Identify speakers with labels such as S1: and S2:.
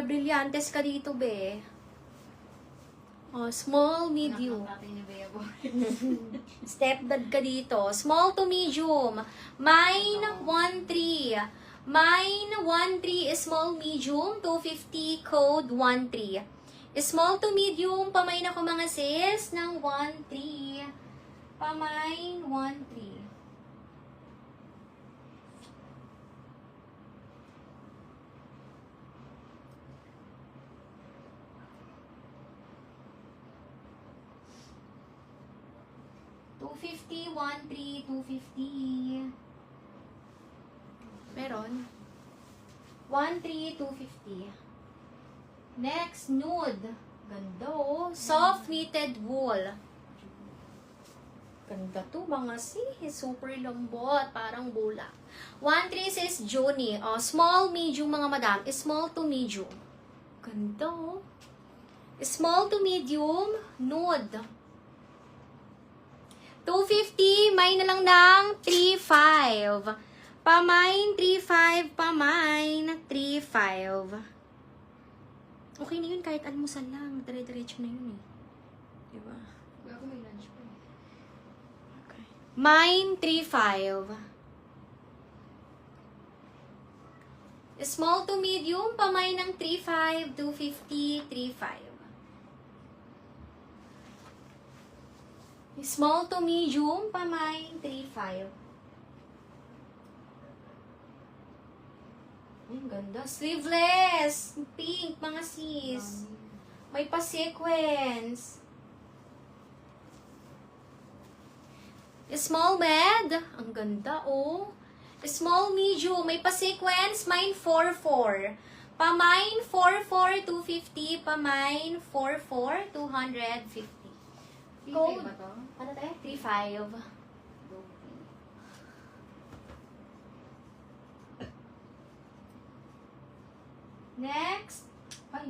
S1: brilyantes ka dito, be. Oh, small, medium. Stepdad ka dito. Small to medium. Mine, 1-3. Mine, 1-3 is small, medium. 250, code 1-3. Small to medium, pamain ako mga sis ng 1-3. Pamain, 1-3. $250, 1-3, $250. Meron. 1-3, 250. Next, nude. Ganda oh. Soft knitted wool. Ganda to mga super lambot. Parang bulak. 1-3 says Joni. Oh, small, medium mga madam. Small to medium. Ganda oh. Small to medium, nude. 250, may na lang ng 3.5. Pamain, 3.5. Pamain, 3.5. Okay na yun, kahit almusal lang. Dire-diretso na yun eh. Diba?
S2: Ako may lunch pa.
S1: Okay. Mine, 3.5. Small to medium, pamain ng 3.5, 250, 3.5. Small to medium, pamain, 3.5. Ang ganda. Sleeveless. Pink, mga sis. May pa-sequence. Small med. Ang ganda, oh. Small medium. May pa-sequence. Mine, 4.4. Pamain, 4.4, 250. Pamain, 4.4, 250. Code.
S2: Ba to?
S1: Ano tayo? 3.5. Next. Ay.